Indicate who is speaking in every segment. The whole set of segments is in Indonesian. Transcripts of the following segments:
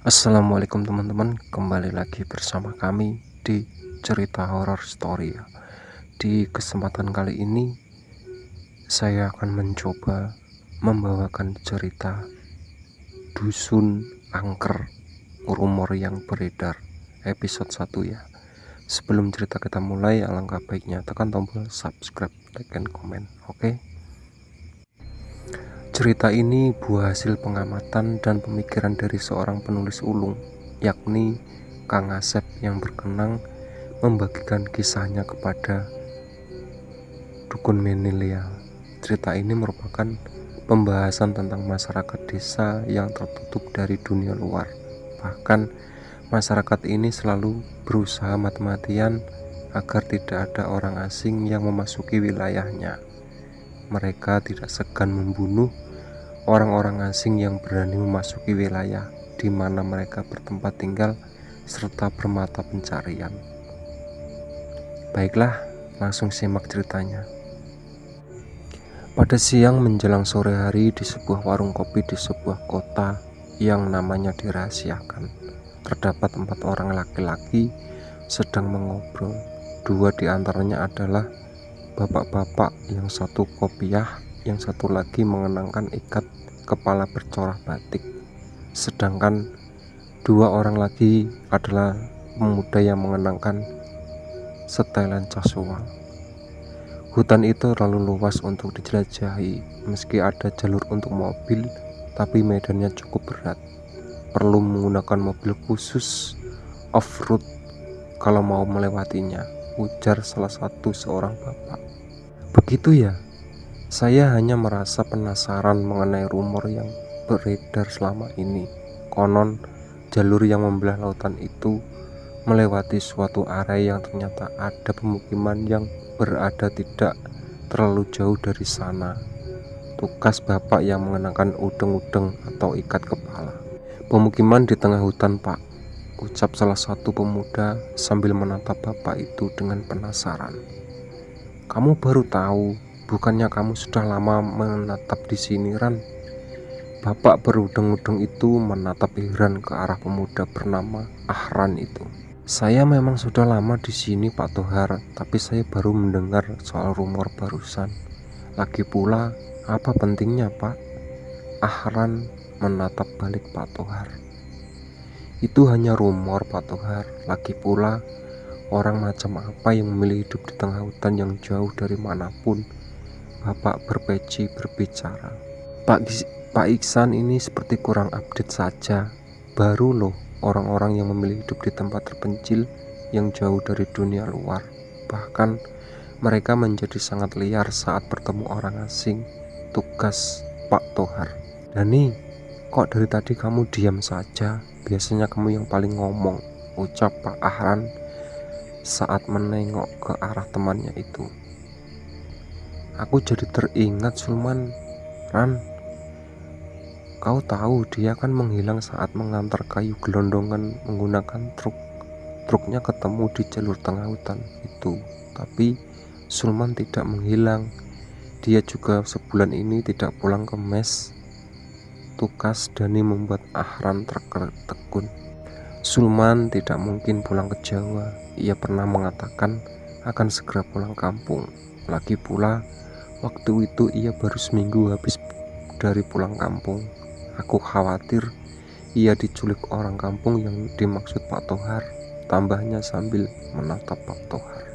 Speaker 1: Assalamualaikum teman-teman, kembali lagi bersama kami di cerita horror story ya. Di kesempatan kali ini saya akan mencoba membawakan cerita Dusun Angker, Rumor yang Beredar episode 1 ya. Sebelum cerita kita mulai, alangkah baiknya tekan tombol subscribe, like, dan komen. Oke. Cerita ini buah hasil pengamatan dan pemikiran dari seorang penulis ulung, yakni Kang Asep, yang berkenang membagikan kisahnya kepada Dukun Menilia. Cerita ini merupakan pembahasan tentang masyarakat desa yang tertutup dari dunia luar. Bahkan masyarakat ini selalu berusaha mati-matian agar tidak ada orang asing yang memasuki wilayahnya. Mereka tidak segan membunuh orang-orang asing yang berani memasuki wilayah di mana mereka bertempat tinggal serta bermata pencarian. Baiklah, langsung simak ceritanya. Pada siang menjelang sore hari di sebuah warung kopi di sebuah kota yang namanya dirahasiakan, terdapat 4 orang laki-laki sedang mengobrol. 2 di antaranya adalah bapak-bapak, yang satu kopiah, yang satu lagi mengenakan ikat kepala bercorak batik. Sedangkan 2 orang lagi adalah pemuda yang mengenakan setelan casual. Hutan itu terlalu luas untuk dijelajahi. Meski ada jalur untuk mobil, tapi medannya cukup berat. Perlu menggunakan mobil khusus off-road kalau mau melewatinya, ujar salah satu seorang bapak. Begitu ya? Saya hanya merasa penasaran mengenai rumor yang beredar selama ini. Konon jalur yang membelah lautan itu melewati suatu area yang ternyata ada pemukiman yang berada tidak terlalu jauh dari sana. Tukas bapak yang mengenakan udeng-udeng atau ikat kepala. Pemukiman di tengah hutan, Pak, ucap salah satu pemuda sambil menatap bapak itu dengan penasaran. Kamu baru tahu? Bukannya kamu sudah lama menatap di sini, Ran? Bapak berudeng-udeng itu menatap heran ke arah pemuda bernama Ahran itu. Saya memang sudah lama di sini, Pak Tohar, tapi saya baru mendengar soal rumor barusan. Lagi pula, apa pentingnya, Pak? Ahran menatap balik Pak Tohar. Itu hanya rumor, Pak Tohar. Lagi pula, orang macam apa yang memilih hidup di tengah hutan yang jauh dari manapun? Bapak berpeci berbicara. Pak Iksan ini seperti kurang update saja. Baru loh orang-orang yang memilih hidup di tempat terpencil yang jauh dari dunia luar. Bahkan mereka menjadi sangat liar saat bertemu orang asing, tugas Pak Tohar. Dani, kok dari tadi kamu diam saja? Biasanya kamu yang paling ngomong, ucap Pak Ahran saat menengok ke arah temannya itu. Aku jadi teringat Sulman, Ran. Kau tahu dia kan menghilang saat mengantar kayu gelondongan menggunakan truk. Truknya ketemu di jalur tengah hutan itu. Tapi Sulman tidak menghilang. Dia juga sebulan ini tidak pulang ke mes. Tukas Dani membuat Ahran tertegun. Sulman tidak mungkin pulang ke Jawa. Ia pernah mengatakan akan segera pulang kampung. Lagi pula, waktu itu ia baru seminggu habis dari pulang kampung. Aku khawatir ia diculik orang kampung yang dimaksud Pak Tohar, tambahnya sambil menatap Pak Tohar.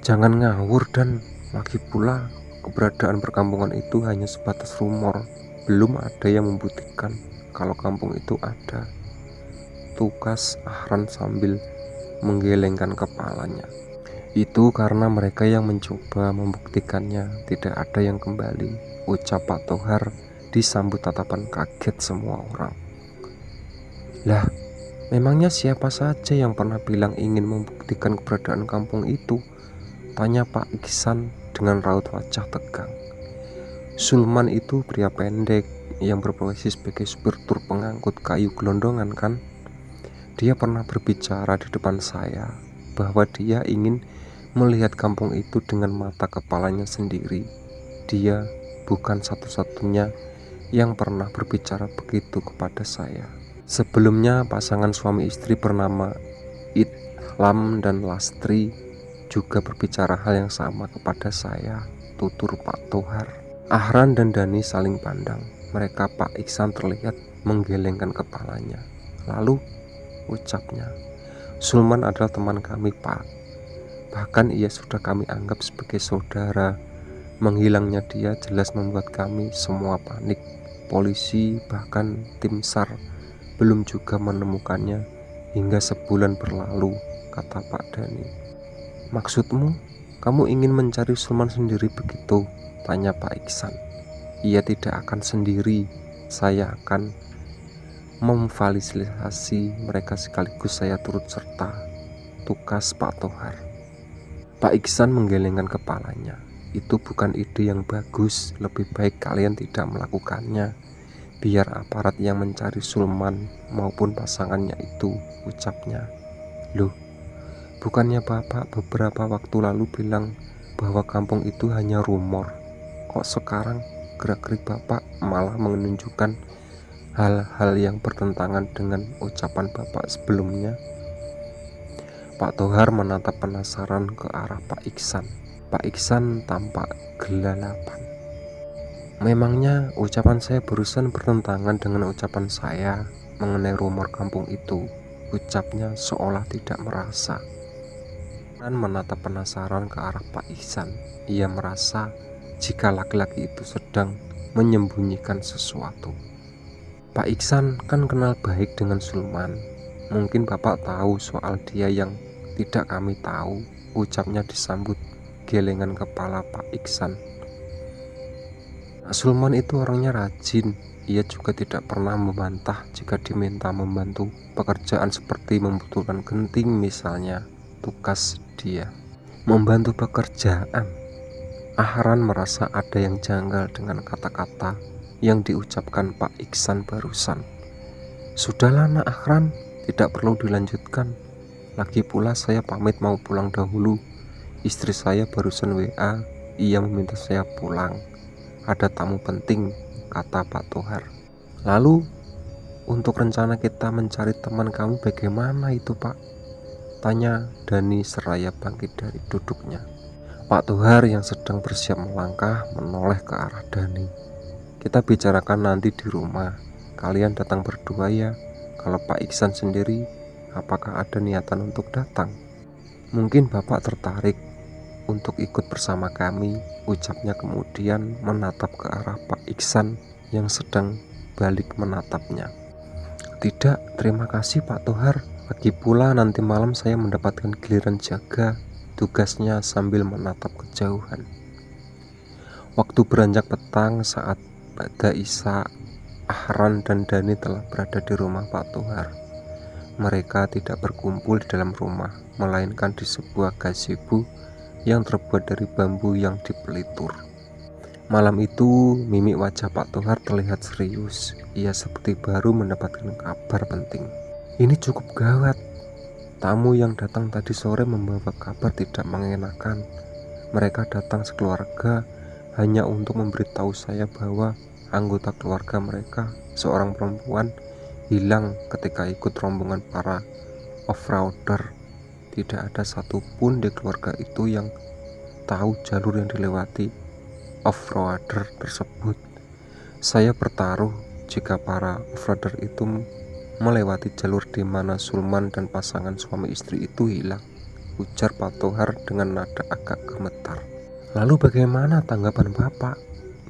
Speaker 1: Jangan ngawur, Dan. Lagi pula, keberadaan perkampungan itu hanya sebatas rumor. Belum ada yang membuktikan kalau kampung itu ada. Tukas Ahran sambil menggelengkan kepalanya. Itu karena mereka yang mencoba membuktikannya, tidak ada yang kembali, ucap Pak Tohar disambut tatapan kaget semua orang. Lah, memangnya siapa saja yang pernah bilang ingin membuktikan keberadaan kampung itu? Tanya Pak Iksan dengan raut wajah tegang. Sulman itu pria pendek yang berprofesi sebagai supir truk pengangkut kayu gelondongan, kan? Dia pernah berbicara di depan saya bahwa dia ingin melihat kampung itu dengan mata kepalanya sendiri. Dia bukan satu-satunya yang pernah berbicara begitu kepada saya. Sebelumnya pasangan suami istri bernama Idham dan Lastri juga berbicara hal yang sama kepada saya, tutur Pak Tohar. Ahran dan Dani saling pandang. Mereka Pak Iksan terlihat menggelengkan kepalanya. Lalu ucapnya, "Sulman adalah teman kami, Pak. Bahkan ia sudah kami anggap sebagai saudara. Menghilangnya dia jelas membuat kami semua panik. Polisi bahkan tim SAR belum juga menemukannya hingga sebulan berlalu," kata Pak Dani. "Maksudmu, kamu ingin mencari Sulman sendiri begitu?" tanya Pak Iksan. "Ia tidak akan sendiri. Saya akan memfasilitasi mereka sekaligus saya turut serta," tukas Pak Tohar. Pak Iksan menggelengkan kepalanya. "Itu bukan ide yang bagus. Lebih baik kalian tidak melakukannya. Biar aparat yang mencari Sulman maupun pasangannya itu," ucapnya. "Loh, bukannya Bapak beberapa waktu lalu bilang bahwa kampung itu hanya rumor? Kok sekarang gerak-gerik Bapak malah menunjukkan hal-hal yang bertentangan dengan ucapan Bapak sebelumnya?" Pak Tohar menatap penasaran ke arah Pak Iksan. Pak Iksan tampak gelalapan. "Memangnya ucapan saya barusan bertentangan dengan ucapan saya mengenai rumor kampung itu?" ucapnya seolah tidak merasa. Dan menatap penasaran ke arah Pak Iksan. Ia merasa jika laki-laki itu sedang menyembunyikan sesuatu. "Pak Iksan kan kenal baik dengan Sulman. Mungkin Bapak tahu soal dia yang tidak kami tahu," ucapnya disambut gelengan kepala Pak Iksan. "Sulman itu orangnya rajin. Ia juga tidak pernah membantah jika diminta membantu pekerjaan seperti membutuhkan genting misalnya," tukas dia. "Membantu pekerjaan?" Ahran merasa ada yang janggal dengan kata-kata yang diucapkan Pak Iksan barusan. "Sudahlah nak Ahran, tidak perlu dilanjutkan. Lagi pula saya pamit mau pulang dahulu. Istri saya barusan WA, ia meminta saya pulang. Ada tamu penting," kata Pak Tohar. "Lalu untuk rencana kita mencari teman kamu bagaimana itu, Pak?" tanya Dani seraya bangkit dari duduknya. Pak Tohar yang sedang bersiap melangkah menoleh ke arah Dani. "Kita bicarakan nanti di rumah. Kalian datang berdua ya. Kalau Pak Iksan sendiri, apakah ada niatan untuk datang? Mungkin Bapak tertarik untuk ikut bersama kami," ucapnya kemudian menatap ke arah Pak Iksan yang sedang balik menatapnya. "Tidak, terima kasih Pak Tohar. Lagi pula nanti malam saya mendapatkan giliran jaga," tugasnya sambil menatap kejauhan. Waktu beranjak petang saat ba'da isya, Ahran dan Dani telah berada di rumah Pak Tohar. Mereka tidak berkumpul di dalam rumah, melainkan di sebuah gazebo yang terbuat dari bambu yang dipelitur. Malam itu, mimik wajah Pak Tohar terlihat serius. Ia seperti baru mendapatkan kabar penting. "Ini cukup gawat. Tamu yang datang tadi sore membawa kabar tidak mengenakan. Mereka datang sekeluarga hanya untuk memberitahu saya bahwa anggota keluarga mereka, seorang perempuan, hilang ketika ikut rombongan para off-roader. Tidak ada satupun di keluarga itu yang tahu jalur yang dilewati off-roader tersebut. Saya bertaruh jika para off-roader itu melewati jalur di mana Sulman dan pasangan suami istri itu hilang," ujar Pak Tohar dengan nada agak gemetar. "Lalu bagaimana tanggapan Bapak?"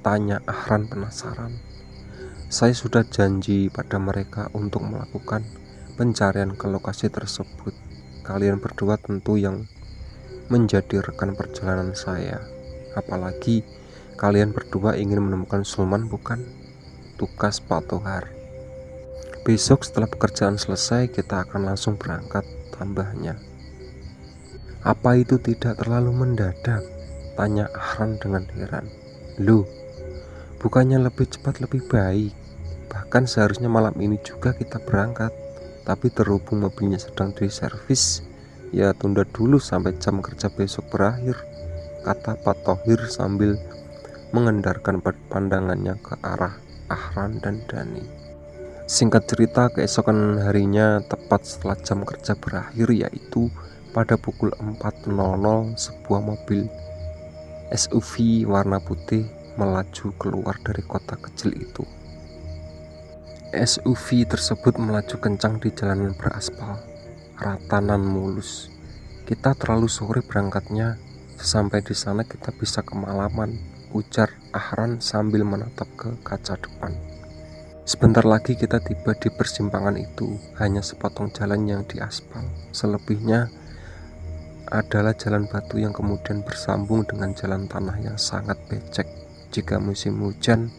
Speaker 1: tanya Ahran penasaran. "Saya sudah janji pada mereka untuk melakukan pencarian ke lokasi tersebut. Kalian berdua tentu yang menjadi rekan perjalanan saya. Apalagi kalian berdua ingin menemukan Sulman, bukan?" tukas Pak Tohar. "Besok setelah pekerjaan selesai kita akan langsung berangkat," tambahnya. "Apa itu tidak terlalu mendadak?" tanya Ahran dengan heran. "Loh, bukannya lebih cepat lebih baik? Bahkan seharusnya malam ini juga kita berangkat. Tapi terhubung mobilnya sedang diservis, ya tunda dulu sampai jam kerja besok berakhir," kata Pak Tohir sambil mengendarkan pandangannya ke arah Ahran dan Dani. Singkat cerita, keesokan harinya tepat setelah jam kerja berakhir, yaitu pada pukul 4.00, sebuah mobil SUV warna putih melaju keluar dari kota kecil itu. SUV tersebut melaju kencang di jalanan beraspal, ratanan mulus. Kita terlalu sore berangkatnya, sesampai di sana kita bisa kemalaman, ujar Ahran sambil menatap ke kaca depan. Sebentar lagi kita tiba di persimpangan itu, hanya sepotong jalan yang diaspal. Selebihnya adalah jalan batu yang kemudian bersambung dengan jalan tanah yang sangat becek jika musim hujan.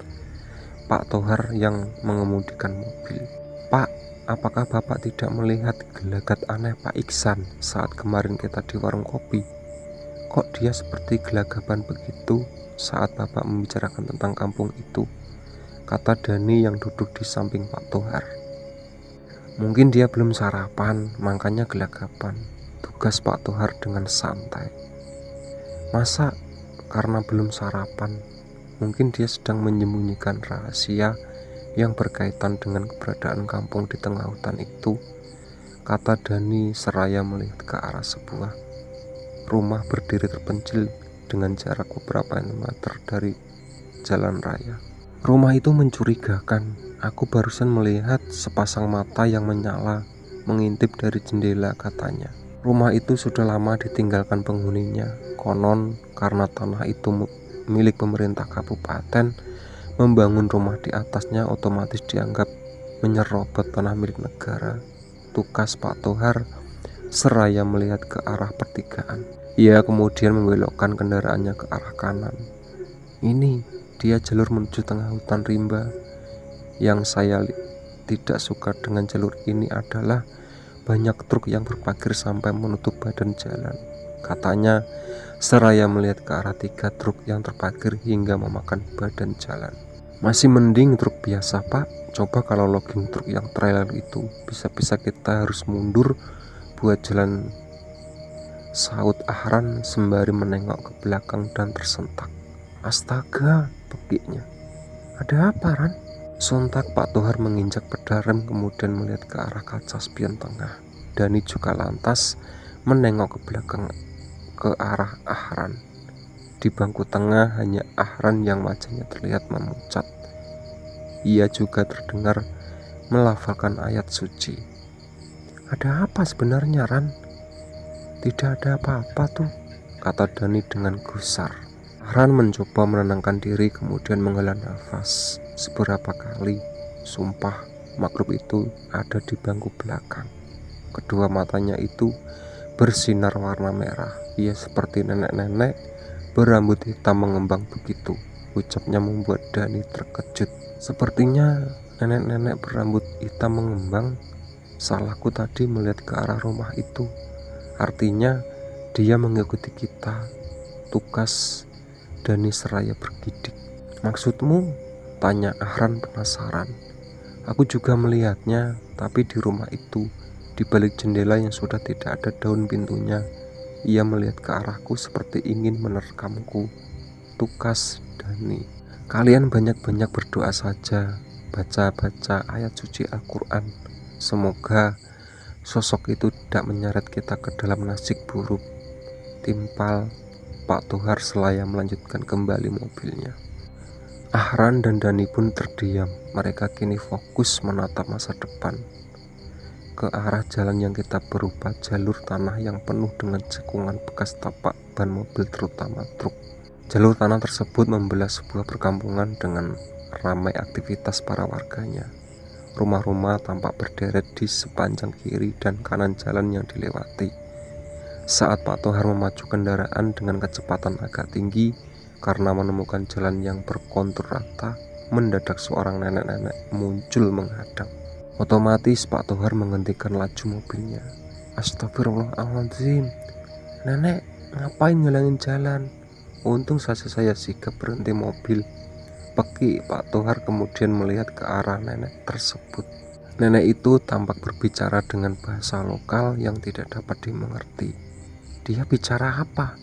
Speaker 1: Pak Tohar yang mengemudikan mobil. "Pak, apakah Bapak tidak melihat gelagat aneh Pak Iksan saat kemarin kita di warung kopi? Kok dia seperti gelagapan begitu saat Bapak membicarakan tentang kampung itu?" kata Dani yang duduk di samping Pak Tohar. "Mungkin dia belum sarapan, makanya gelagapan," tugas Pak Tohar dengan santai. "Masa karena belum sarapan? Mungkin dia sedang menyembunyikan rahasia yang berkaitan dengan keberadaan kampung di tengah hutan itu," kata Dani seraya melihat ke arah sebuah rumah berdiri terpencil dengan jarak beberapa meter dari jalan raya. "Rumah itu mencurigakan. Aku barusan melihat sepasang mata yang menyala mengintip dari jendela," katanya. "Rumah itu sudah lama ditinggalkan penghuninya. Konon karena tanah itu milik pemerintah kabupaten, membangun rumah di atasnya otomatis dianggap menyerobot tanah milik negara," tukas Pak Tohar seraya melihat ke arah pertigaan. Ia kemudian membelokkan kendaraannya ke arah kanan. "Ini dia jalur menuju tengah hutan rimba. Yang saya tidak suka dengan jalur ini adalah banyak truk yang berparkir sampai menutup badan jalan," katanya seraya melihat ke arah 3 truk yang terparkir hingga memakan badan jalan. "Masih mending truk biasa Pak, coba kalau logging truk yang trailer itu, bisa-bisa kita harus mundur buat jalan," saut Ahran sembari menengok ke belakang dan tersentak. "Astaga," bekiknya. "Ada apa, Ran?" Sontak Pak Tohar menginjak pedal rem kemudian melihat ke arah kaca spion tengah. Dani juga lantas menengok ke belakang ke arah Ahran. Di bangku tengah hanya Ahran yang wajahnya terlihat memucat. Ia juga terdengar melafalkan ayat suci. "Ada apa sebenarnya, Ran?" "Tidak ada apa-apa tuh," kata Dani dengan gusar. Ahran mencoba menenangkan diri kemudian menghela nafas beberapa kali. Sumpah, makhluk itu ada di bangku belakang. Kedua matanya itu bersinar warna merah. Ia seperti nenek-nenek berambut hitam mengembang begitu. Ucapnya membuat Dani terkejut. "Sepertinya nenek-nenek berambut hitam mengembang. Salahku tadi melihat ke arah rumah itu. Artinya dia mengikuti kita," tukas Dani seraya bergidik. "Maksudmu?" tanya Ahran penasaran. "Aku juga melihatnya, tapi di rumah itu, di balik jendela yang sudah tidak ada daun pintunya. Ia melihat ke arahku seperti ingin menerkamku," tukas Dani. "Kalian banyak-banyak berdoa saja, baca-baca ayat suci Al-Quran. Semoga sosok itu tidak menyeret kita ke dalam nasib buruk," timpal Pak Tohar selaya melanjutkan kembali mobilnya. Ahran dan Dani pun terdiam. Mereka kini fokus menatap masa depan, ke arah jalan yang kita berupa jalur tanah yang penuh dengan cekungan bekas tapak ban mobil terutama truk. Jalur tanah tersebut membelah sebuah perkampungan dengan ramai aktivitas para warganya. Rumah-rumah tampak berderet di sepanjang kiri dan kanan jalan yang dilewati. Saat Pak Tohar memacu kendaraan dengan kecepatan agak tinggi karena menemukan jalan yang berkontur rata, mendadak seorang nenek-nenek muncul menghadang. Otomatis Pak Tohar menghentikan laju mobilnya. "Astagfirullahaladzim, nenek ngapain ngelangin jalan?" "Untung saja saya sigap berhenti mobil," peki Pak Tohar kemudian melihat ke arah nenek tersebut. Nenek itu tampak berbicara dengan bahasa lokal yang tidak dapat dimengerti. "Dia bicara apa?"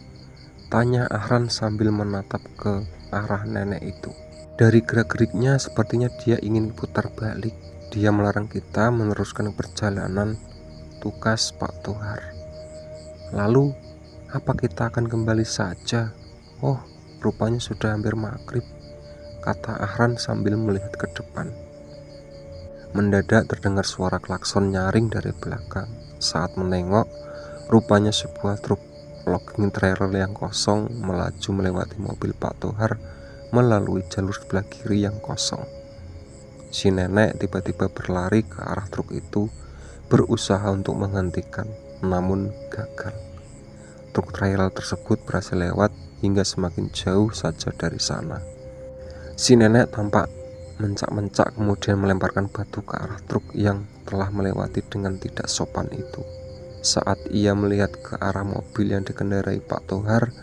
Speaker 1: tanya Ahran sambil menatap ke arah nenek itu. Dari gerak-geriknya sepertinya dia ingin putar balik. Dia melarang kita meneruskan perjalanan tugas Pak Tohar. Lalu, apa kita akan kembali saja? Oh, rupanya sudah hampir maghrib, kata Ahran sambil melihat ke depan. Mendadak terdengar suara klakson nyaring dari belakang. Saat menengok, rupanya sebuah truk logging trailer yang kosong melaju melewati mobil Pak Tohar melalui jalur sebelah kiri yang kosong. Si nenek tiba-tiba berlari ke arah truk itu, berusaha untuk menghentikan, namun gagal. Truk trailer tersebut berhasil lewat hingga semakin jauh saja dari sana. Si nenek tampak mencak-mencak, kemudian melemparkan batu ke arah truk yang telah melewati dengan tidak sopan itu. Saat ia melihat ke arah mobil yang dikendarai Pak Tohar,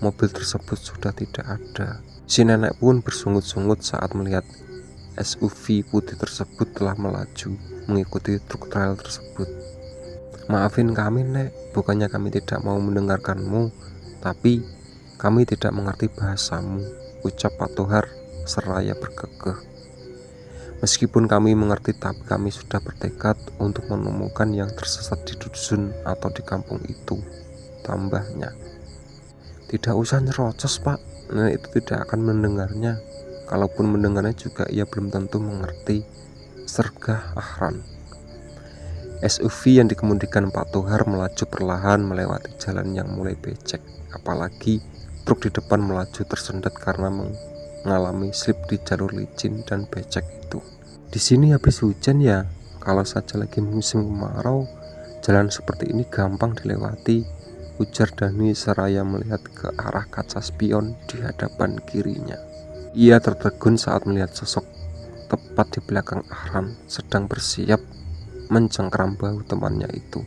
Speaker 1: mobil tersebut sudah tidak ada. Si nenek pun bersungut-sungut saat melihat SUV putih tersebut telah melaju mengikuti truk trailer tersebut. Maafin kami, Nek, bukannya kami tidak mau mendengarkanmu, tapi kami tidak mengerti bahasamu, ucap Pak Tohar seraya berkekeh. Meskipun kami mengerti, tapi kami sudah bertekad untuk menemukan yang tersesat di dusun atau di kampung itu, tambahnya. Tidak usah nyerocos, Pak, nenek itu tidak akan mendengarnya. Kalaupun mendengarnya juga ia belum tentu mengerti, sergah Ahran. SUV yang dikemudikan Pak Tohar melaju perlahan melewati jalan yang mulai becek. Apalagi truk di depan melaju tersendat karena mengalami slip di jalur licin dan becek itu. Di sini habis hujan ya, kalau saja lagi musim kemarau, jalan seperti ini gampang dilewati, ujar Dani seraya melihat ke arah kaca spion di hadapan kirinya. Ia tertegun saat melihat sosok tepat di belakang Ahran sedang bersiap mencengkram bahu temannya itu.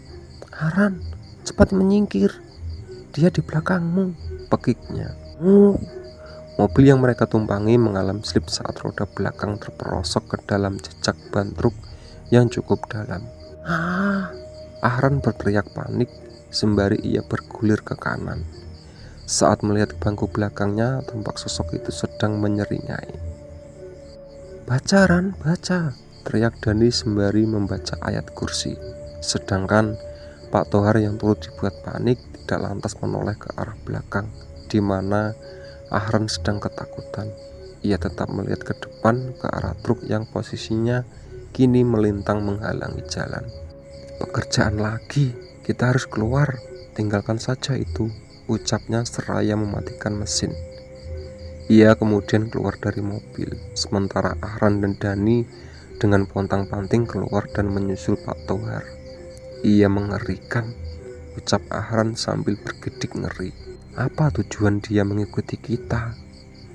Speaker 1: Ahran, cepat menyingkir, dia di belakangmu, pekiknya. Mobil yang mereka tumpangi mengalami slip saat roda belakang terperosok ke dalam jejak ban truk yang cukup dalam. Ahran berteriak panik sembari ia bergulir ke kanan. Saat melihat bangku belakangnya, tampak sosok itu sedang menyeringai. Baca, Ran, baca, teriak Dani sembari membaca ayat kursi. Sedangkan Pak Tohar yang turut dibuat panik tidak lantas menoleh ke arah belakang, di mana Ahran sedang ketakutan. Ia tetap melihat ke depan ke arah truk yang posisinya kini melintang menghalangi jalan. Pekerjaan lagi, kita harus keluar, tinggalkan saja itu, ucapnya seraya mematikan mesin. Ia kemudian keluar dari mobil, sementara Ahran dan Dani dengan pontang-panting keluar dan menyusul Pak Tohar. Ia mengerikan, ucap Ahran sambil bergidik ngeri. Apa tujuan dia mengikuti kita?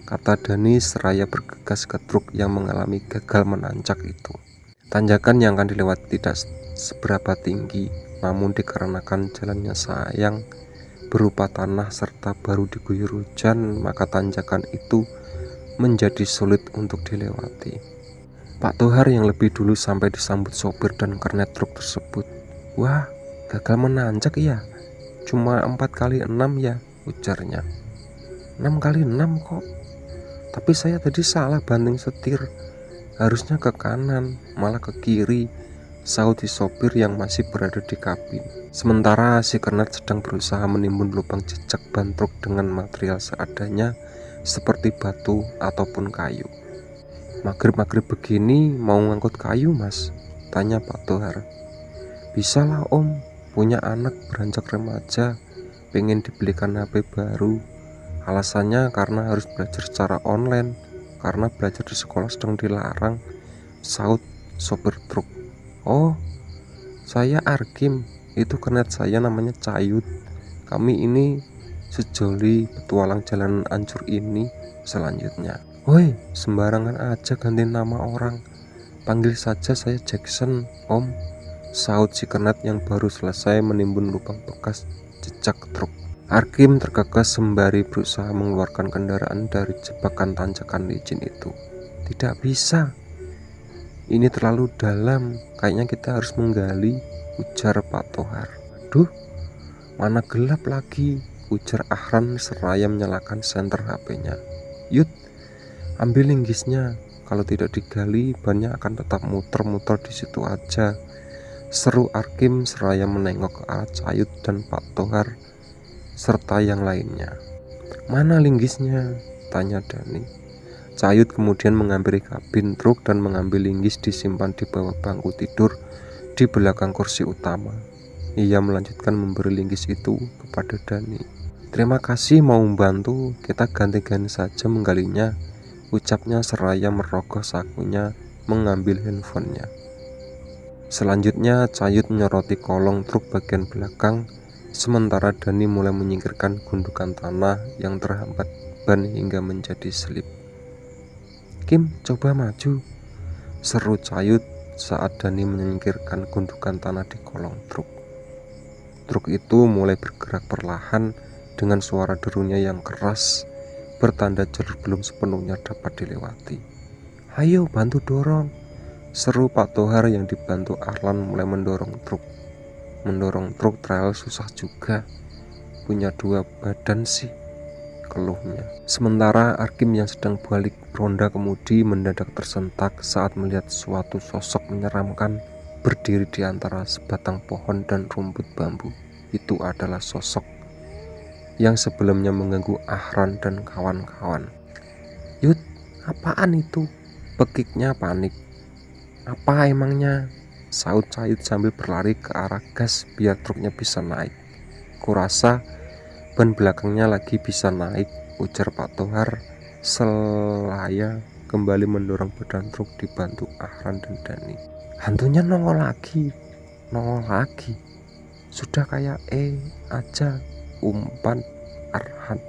Speaker 1: Kata Dani seraya bergegas ke truk yang mengalami gagal menanjak itu. Tanjakan yang akan dilewati tidak seberapa tinggi, namun dikarenakan jalannya sayang berupa tanah serta baru diguyur hujan, maka tanjakan itu menjadi sulit untuk dilewati. Pak Tohar yang lebih dulu sampai disambut sopir dan kernet truk tersebut. Wah, gagal menanjak ya? Cuma 4x6 ya, ujarnya. 6x6 kok? Tapi saya tadi salah banting setir, harusnya ke kanan, malah ke kiri, sahut si sopir yang masih berada di kabin. Sementara si kernet sedang berusaha menimbun lubang jejak ban truk dengan material seadanya seperti batu ataupun kayu. Maghrib-maghrib begini mau ngangkut kayu, Mas? Tanya Pak Tohar. Bisa lah Om, punya anak beranjak remaja, pengen dibelikan HP baru. Alasannya karena harus belajar secara online, karena belajar di sekolah sedang dilarang, sahut sopir truk. Oh, saya Arkim, itu kernet saya namanya Cayut. Kami ini sejoli petualang jalanan ancur ini. Selanjutnya, woi, sembarangan aja ganti nama orang, panggil saja saya Jackson, Om, sahut si kernet yang baru selesai menimbun lubang bekas jejak truk. Arkim terkekas sembari berusaha mengeluarkan kendaraan dari jebakan tanjakan licin itu. Tidak bisa, ini terlalu dalam, kayaknya kita harus menggali, ujar Pak Tohar. Aduh, mana gelap lagi, ujar Ahran seraya menyalakan senter HP-nya. Yut, ambil linggisnya, Kalau tidak digali, bannya akan tetap muter-muter di situ aja, seru Arkim seraya menengok ke arah Cayut dan Pak Tohar serta yang lainnya. Mana linggisnya? Tanya Dani. Cayut kemudian menghampiri kabin truk dan mengambil linggis disimpan di bawah bangku tidur di belakang kursi utama. Ia melanjutkan memberi linggis itu kepada Dani. Terima kasih mau membantu, kita ganti-ganti saja menggalinya, ucapnya seraya merogoh sakunya mengambil handphonenya. Selanjutnya Cayut menyoroti kolong truk bagian belakang, sementara Dani mulai menyingkirkan gundukan tanah yang terhambat ban hingga menjadi selip. Kim, coba maju, seru Cayut saat Dani menyingkirkan gundukan tanah di kolong truk. Truk itu mulai bergerak perlahan dengan suara derunya yang keras, bertanda jalur belum sepenuhnya dapat dilewati. Ayo bantu dorong, seru Pak Tohar yang dibantu Arlan mulai mendorong truk. Mendorong truk trail susah juga, punya dua badan sih, keluhnya. Sementara Arkim yang sedang balik ronda kemudi mendadak tersentak saat melihat suatu sosok menyeramkan berdiri di antara sebatang pohon dan rumput bambu. Itu adalah sosok yang sebelumnya mengganggu Ahran dan kawan-kawan. Yud, apaan itu? Pekiknya panik. Apa emangnya? Saut Cayut sambil berlari ke arah gas biar truknya bisa naik. Kurasa ban belakangnya lagi bisa naik, ujar Pak Tohar selaya kembali mendorong badan truk dibantu Ahran dan Dani. Hantunya nongol lagi. Sudah kayak aja, umpan Arhan.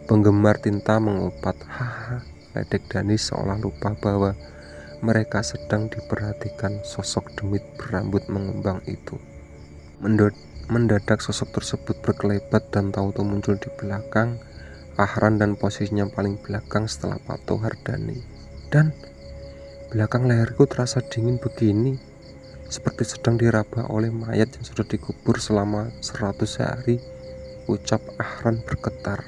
Speaker 1: Penggemar tinta mengupat. Haha, ledek Dani seolah lupa bahwa mereka sedang diperhatikan sosok demit berambut mengembang itu. Mendadak sosok tersebut berkelebat dan tahu-tahu muncul di belakang Ahran dan posisinya paling belakang setelah Pak Tohar Dani. Dan belakang leherku terasa dingin begini, seperti sedang diraba oleh mayat yang sudah dikubur selama 100 hari, ucap Ahran bergetar.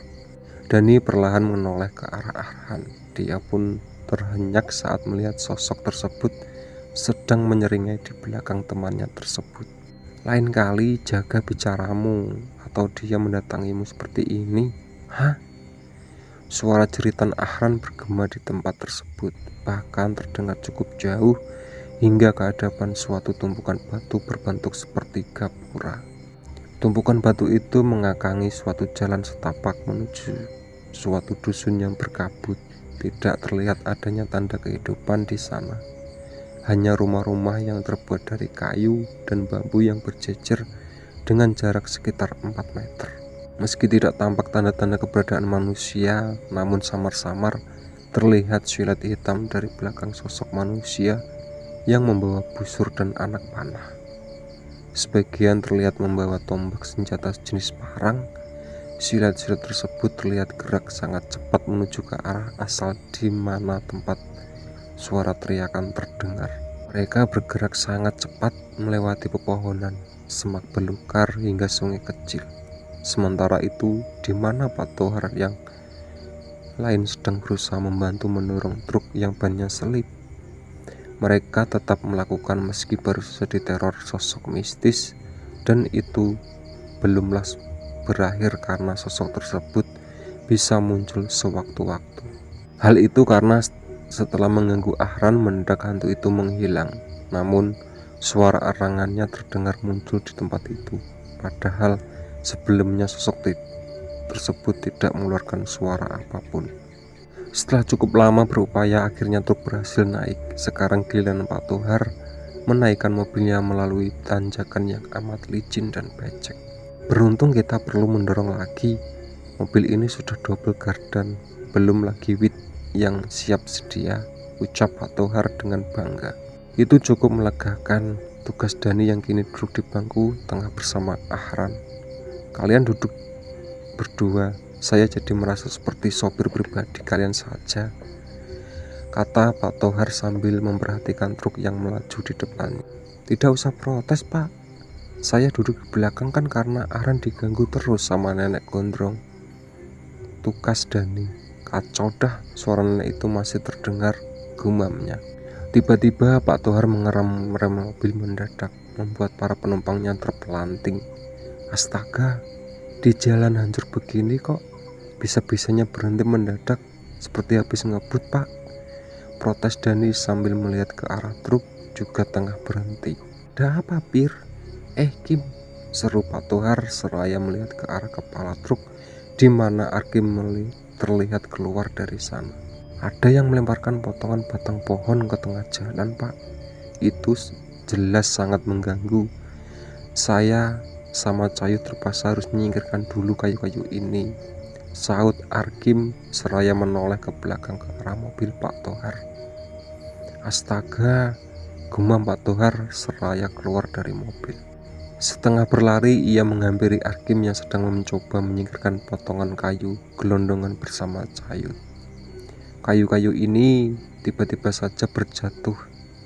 Speaker 1: Dani perlahan menoleh ke arah Ahran. Dia pun terhenyak saat melihat sosok tersebut sedang menyeringai di belakang temannya tersebut. Lain kali jaga bicaramu, atau dia mendatangimu seperti ini. Hah? Suara jeritan Ahran bergema di tempat tersebut, bahkan terdengar cukup jauh hingga ke hadapan suatu tumpukan batu berbentuk seperti gapura. Tumpukan batu itu mengakangi suatu jalan setapak menuju suatu dusun yang berkabut. Tidak terlihat adanya tanda kehidupan di sana. Hanya rumah-rumah yang terbuat dari kayu dan bambu yang berjejer dengan jarak sekitar 4 meter. Meski tidak tampak tanda-tanda keberadaan manusia, namun samar-samar terlihat siluet hitam dari belakang sosok manusia yang membawa busur dan anak panah. Sebagian terlihat membawa tombak senjata jenis parang. Siluet-siluet tersebut terlihat gerak sangat cepat menuju ke arah asal di mana tempat suara teriakan terdengar. Mereka bergerak sangat cepat melewati pepohonan, semak belukar hingga sungai kecil. Sementara itu, di mana Pak Tohar yang lain sedang berusaha membantu mendorong truk yang bannya selip. Mereka tetap melakukan meski baru saja diteror sosok mistis, dan itu belumlah berakhir karena sosok tersebut bisa muncul sewaktu-waktu. Hal itu karena setelah mengganggu Ahran, mendadak hantu itu menghilang. Namun suara erangannya terdengar muncul di tempat itu, padahal sebelumnya sosok tersebut tidak mengeluarkan suara apapun. Setelah cukup lama berupaya, akhirnya truk berhasil naik. Sekarang giliran Pak Tohar menaikkan mobilnya melalui tanjakan yang amat licin dan becek. Beruntung kita perlu mendorong lagi. Mobil ini sudah double gardan, belum lagi wit yang siap sedia, ucap Pak Tohar dengan bangga. Itu cukup melegakan. Tugas Dani yang kini duduk di bangku tengah bersama Ahran. Kalian duduk berdua, saya jadi merasa seperti sopir pribadi kalian saja, kata Pak Tohar sambil memperhatikan truk yang melaju di depannya. Tidak usah protes, Pak. Saya duduk di belakang kan karena Ahran diganggu terus sama nenek gondrong, tukas Dani. Kacau dah, suara nenek itu masih terdengar gumamnya. Tiba-tiba Pak Tohar mengerem rem mobil mendadak, membuat para penumpangnya terpelanting. Astaga, di jalan hancur begini kok bisa-bisanya berhenti mendadak seperti habis ngebut, Pak, protes Dani sambil melihat ke arah truk juga tengah berhenti. Ada apa, Pir? Kim, seru Pak Tohar seraya melihat ke arah kepala truk di mana Arkim terlihat keluar dari sana. Ada yang melemparkan potongan batang pohon ke tengah jalan, Pak. Itu jelas sangat mengganggu. Saya sama Cayu terpaksa harus menyingkirkan dulu kayu-kayu ini, sahut Arkim seraya menoleh ke belakang ke arah mobil Pak Tohar. Astaga, gumam Pak Tohar seraya keluar dari mobil. Setengah berlari ia menghampiri Arkim yang sedang mencoba menyingkirkan potongan kayu gelondongan bersama Cayu. Kayu-kayu ini tiba-tiba saja berjatuh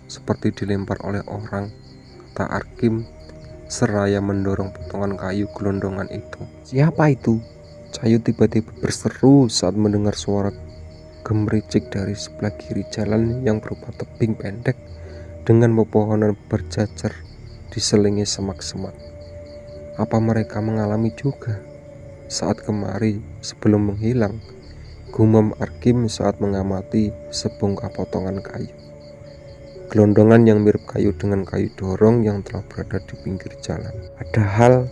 Speaker 1: seperti dilempar oleh orang, kata Arkim seraya mendorong potongan kayu gelondongan itu. Siapa itu? Cayu tiba-tiba berseru saat mendengar suara gemericik dari sebelah kiri jalan yang berupa tebing pendek dengan pepohonan berjajar diselingi semak-semak. Apa mereka mengalami juga saat kemari sebelum menghilang? Gumam Arkim saat mengamati sebongkah potongan kayu gelondongan yang mirip kayu dengan kayu dorong yang telah berada di pinggir jalan. Padahal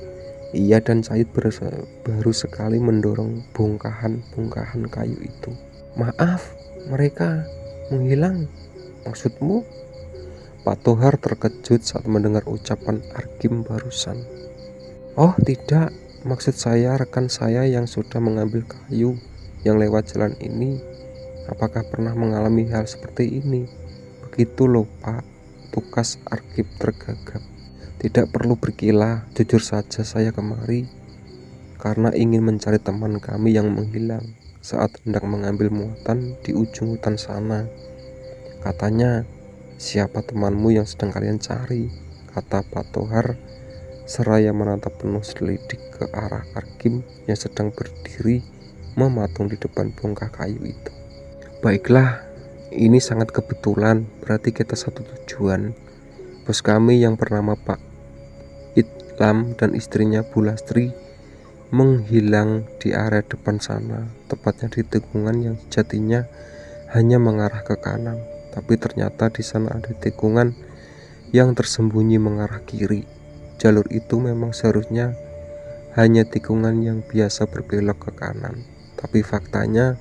Speaker 1: ia dan Said baru sekali mendorong bongkahan-bongkahan kayu itu. Maaf, mereka menghilang. Maksudmu? Pak Tohar terkejut saat mendengar ucapan Arkim barusan. Oh tidak, maksud saya rekan saya yang sudah mengambil kayu yang lewat jalan ini, apakah pernah mengalami hal seperti ini? Begitu loh, Pak, tukas Arkim tergagap. Tidak perlu berkilah, jujur saja saya kemari karena ingin mencari teman kami yang menghilang saat hendak mengambil muatan di ujung hutan sana. Katanya, siapa temanmu yang sedang kalian cari? Kata Pak Tohar seraya menatap penuh selidik ke arah Arkim yang sedang berdiri mematung di depan bongkah kayu itu. Baiklah, ini sangat kebetulan, berarti kita satu tujuan. Bos kami yang bernama Pak Itlam dan istrinya Bu Lastri menghilang di area depan sana, tepatnya di tikungan yang sejatinya hanya mengarah ke kanan, tapi ternyata di sana ada tikungan yang tersembunyi mengarah kiri. Jalur itu memang seharusnya hanya tikungan yang biasa berbelok ke kanan, tapi faktanya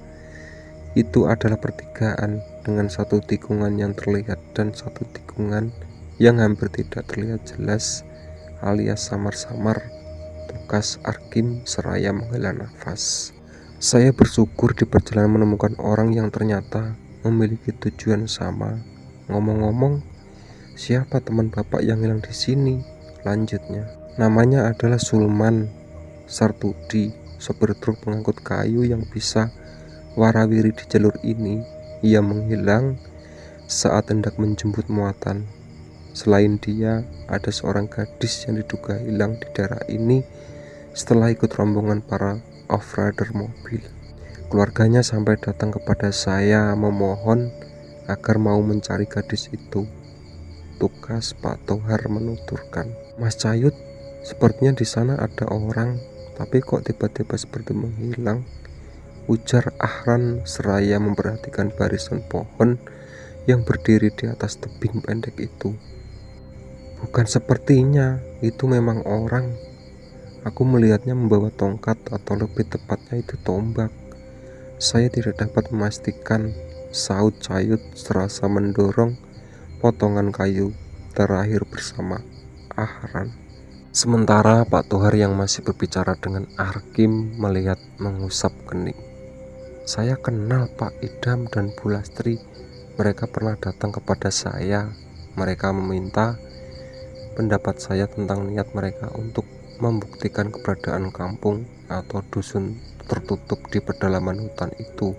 Speaker 1: itu adalah pertigaan dengan satu tikungan yang terlihat dan satu tikungan yang hampir tidak terlihat jelas alias samar-samar, tukas Arkim seraya menghela nafas. Saya bersyukur di perjalanan menemukan orang yang ternyata memiliki tujuan sama. Ngomong-ngomong, siapa teman bapak yang hilang di sini? Lanjutnya, namanya adalah Sulman Sartudi, sopir truk pengangkut kayu yang bisa warawiri di jalur ini. Ia menghilang saat hendak menjemput muatan. Selain dia, ada seorang gadis yang diduga hilang di daerah ini setelah ikut rombongan para off-roader mobil. Keluarganya sampai datang kepada saya memohon agar mau mencari gadis itu, tukas Pak Tohar menuturkan. Mas Cayut, sepertinya di sana ada orang, tapi kok tiba-tiba seperti menghilang, ujar Ahran seraya memperhatikan barisan pohon yang berdiri di atas tebing pendek itu. Bukan sepertinya, itu memang orang. Aku melihatnya membawa tongkat atau lebih tepatnya itu tombak. Saya tidak dapat memastikan, sahut Cayut serasa mendorong potongan kayu terakhir bersama Ahran. Sementara Pak Tohar yang masih berbicara dengan Arkim melihat mengusap kening. Saya kenal Pak Idam dan Bu Lastri. Mereka pernah datang kepada saya. Mereka meminta pendapat saya tentang niat mereka untuk membuktikan keberadaan kampung atau dusun tertutup di pedalaman hutan itu.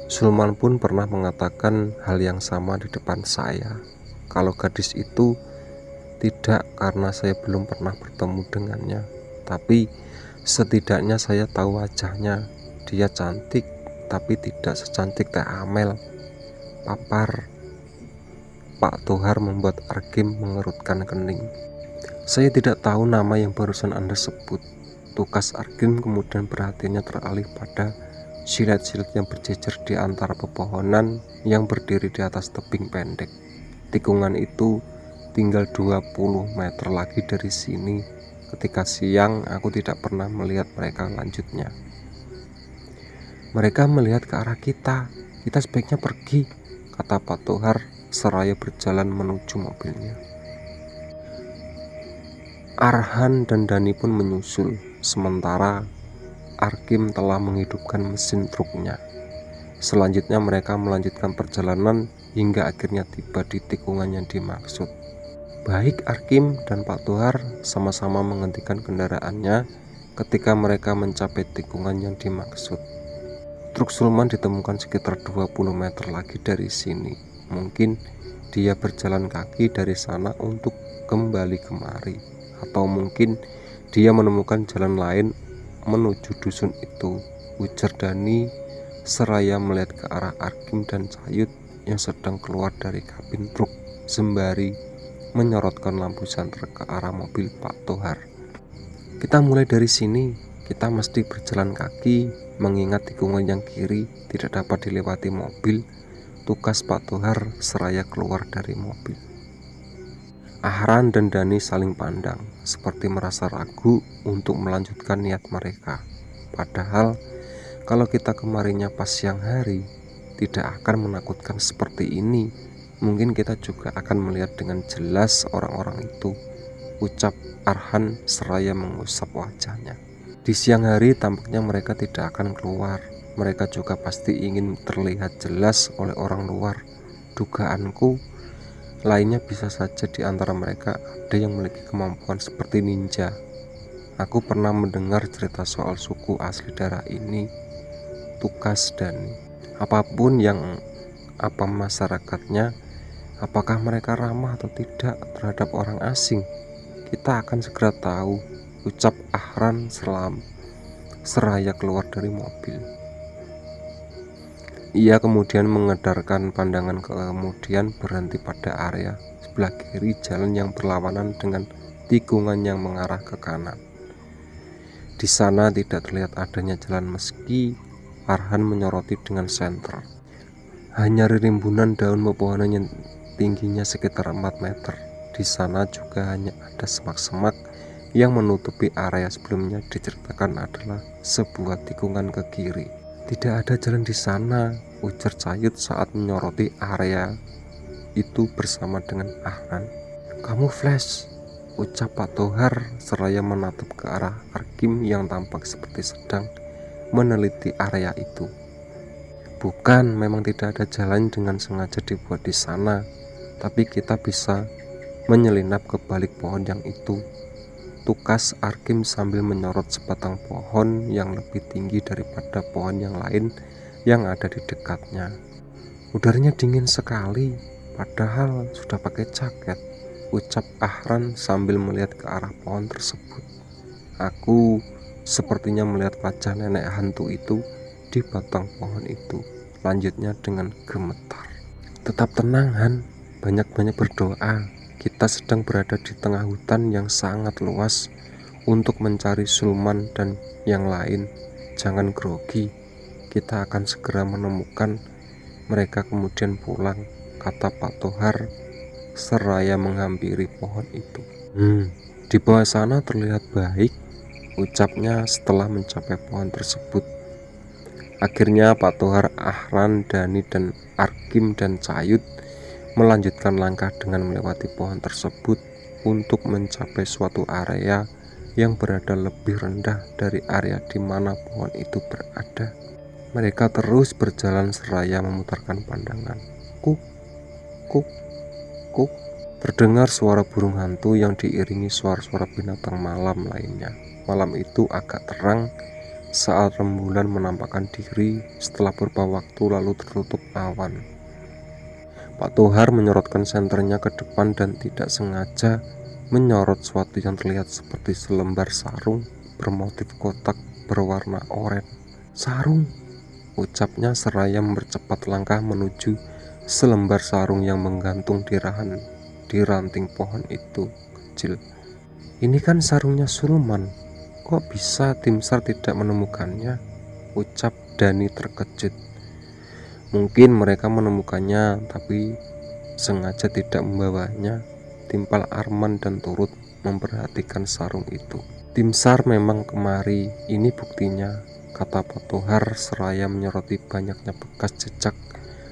Speaker 1: Sulman pun pernah mengatakan hal yang sama di depan saya. Kalau gadis itu tidak, karena saya belum pernah bertemu dengannya, tapi setidaknya saya tahu wajahnya. Dia cantik, tapi tidak secantik Teh Amel. papar Pak Tohar membuat Arkim mengerutkan kening. Saya tidak tahu nama yang barusan Anda sebut. Tukas Arkim kemudian perhatiannya teralih pada silet-silet yang berjejer di antara pepohonan yang berdiri di atas tebing pendek. Tikungan itu tinggal 20 meter lagi dari sini. Ketika siang, aku tidak pernah melihat mereka lanjutnya. Mereka melihat ke arah kita. Kita sebaiknya pergi, kata Pak Tohar seraya berjalan menuju mobilnya. Arhan dan Dani pun menyusul, sementara Arkim telah menghidupkan mesin truknya. Selanjutnya mereka melanjutkan perjalanan hingga akhirnya tiba di tikungan yang dimaksud. Baik Arkim dan Pak Tohar sama-sama menghentikan kendaraannya ketika mereka mencapai tikungan yang dimaksud. Truk Sulman ditemukan sekitar 20 meter lagi dari sini. Mungkin dia berjalan kaki dari sana untuk kembali kemari, atau mungkin dia menemukan jalan lain menuju dusun itu, ujar Dani seraya melihat ke arah Arkim dan Cayut yang sedang keluar dari kabin truk sembari menyorotkan lampu senter ke arah mobil Pak Tohar. Kita mulai dari sini, kita mesti berjalan kaki mengingat tikungan yang kiri tidak dapat dilewati mobil, tukas Pak Tohar seraya keluar dari mobil. Ahran dan Dani saling pandang, seperti merasa ragu untuk melanjutkan niat mereka. Padahal, kalau kita kemarinya pas siang hari, tidak akan menakutkan seperti ini. Mungkin kita juga akan melihat dengan jelas orang-orang itu, ucap Arhan seraya mengusap wajahnya. Di siang hari tampaknya mereka tidak akan keluar. Mereka juga pasti ingin terlihat jelas oleh orang luar. Dugaanku lainnya bisa saja di antara mereka ada yang memiliki kemampuan seperti ninja. Aku pernah mendengar cerita soal suku asli daerah ini, tukas Dani. Apapun yang apa masyarakatnya, apakah mereka ramah atau tidak terhadap orang asing, kita akan segera tahu, ucap Ahran seraya keluar dari mobil. Ia kemudian mengedarkan pandangan kemudian berhenti pada area sebelah kiri jalan yang berlawanan dengan tikungan yang mengarah ke kanan. Di sana tidak terlihat adanya jalan meski Arhan menyoroti dengan senter. Hanya rimbunan daun pepohonan yang tingginya sekitar 4 meter. Di sana juga hanya ada semak-semak yang menutupi area sebelumnya diceritakan adalah sebuah tikungan ke kiri. Tidak ada jalan di sana, ujar Cayut saat menyoroti area itu bersama dengan Ahran. Kamu flash, ucap Pak Tohar seraya menatap ke arah Arkim yang tampak seperti sedang meneliti area itu. Bukan, memang tidak ada jalan dengan sengaja dibuat di sana, tapi kita bisa menyelinap ke balik pohon yang itu, tukas Arkim sambil menyorot sebatang pohon yang lebih tinggi daripada pohon yang lain yang ada di dekatnya. Udaranya dingin sekali, padahal sudah pakai jaket, ucap Ahran sambil melihat ke arah pohon tersebut. Aku sepertinya melihat wajah nenek hantu itu di batang pohon itu, lanjutnya dengan gemetar. Tetap tenang Han, banyak-banyak berdoa. Kita sedang berada di tengah hutan yang sangat luas untuk mencari Sulman dan yang lain. Jangan grogi, kita akan segera menemukan mereka kemudian pulang, kata Pak Tohar seraya menghampiri pohon itu. Di bawah sana terlihat baik, ucapnya setelah mencapai pohon tersebut. Akhirnya Pak Tohar, Ahran, Dani, dan Arkim dan Cayut melanjutkan langkah dengan melewati pohon tersebut untuk mencapai suatu area yang berada lebih rendah dari area di mana pohon itu berada. Mereka terus berjalan seraya memutarkan pandangan. Kuk, kuk, kuk. Terdengar suara burung hantu yang diiringi suara-suara binatang malam lainnya. Malam itu agak terang saat rembulan menampakkan diri setelah beberapa waktu lalu tertutup awan. Pak Tohar menyorotkan senternya ke depan dan tidak sengaja menyorot sesuatu yang terlihat seperti selembar sarung bermotif kotak berwarna oranye. Sarung, ucapnya seraya mempercepat langkah menuju selembar sarung yang menggantung di ranting pohon itu kecil. Ini kan sarungnya Sulman, kok bisa tim SAR tidak menemukannya? Ucap Dani terkejut. Mungkin mereka menemukannya tapi sengaja tidak membawanya, timpal Arman dan turut memperhatikan sarung itu. Tim SAR memang kemari, ini buktinya, kata Pak Tohar seraya menyoroti banyaknya bekas jejak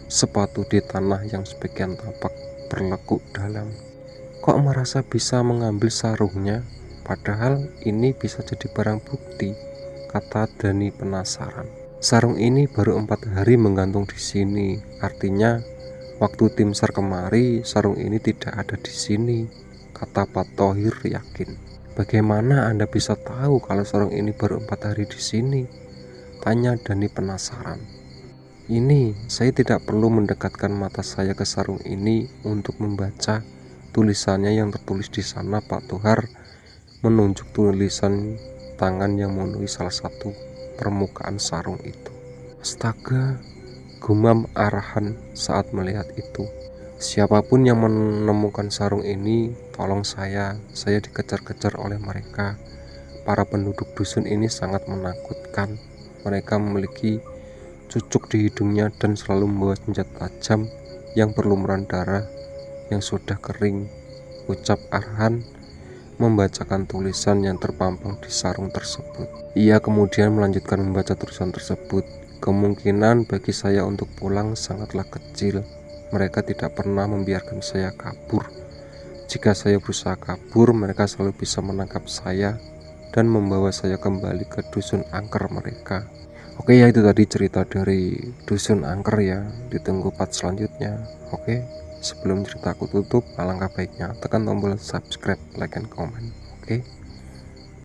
Speaker 1: sepatu di tanah yang sebagian tampak berlekuk dalam. Kok merasa bisa mengambil sarungnya? Padahal ini bisa jadi barang bukti, kata Dani penasaran. Sarung ini baru 4 hari menggantung di sini, artinya waktu tim SAR kemari sarung ini tidak ada di sini, kata Pak Tohir yakin. Bagaimana Anda bisa tahu kalau sarung ini baru 4 hari di sini? Tanya Dani penasaran. Ini saya tidak perlu mendekatkan mata saya ke sarung ini untuk membaca tulisannya yang tertulis di sana. Pak Tohar menunjuk tulisan tangan yang memenuhi salah satu permukaan sarung itu. Astaga, gumam Arhan saat melihat itu. Siapapun yang menemukan sarung ini, tolong saya dikejar-kejar oleh mereka. Para penduduk dusun ini sangat menakutkan. Mereka memiliki cucuk di hidungnya dan selalu membawa senjata tajam yang berlumuran darah yang sudah kering, ucap Arhan membacakan tulisan yang terpampang di sarung tersebut. Ia kemudian melanjutkan membaca tulisan tersebut. Kemungkinan bagi saya untuk pulang sangatlah kecil. Mereka tidak pernah membiarkan saya kabur. Jika saya berusaha kabur, mereka selalu bisa menangkap saya dan membawa saya kembali ke dusun angker mereka. Oke ya, itu tadi cerita dari dusun angker ya. Ditunggu part selanjutnya. Oke, sebelum ceritaku tutup, alangkah baiknya tekan tombol subscribe, like, and comment. Oke.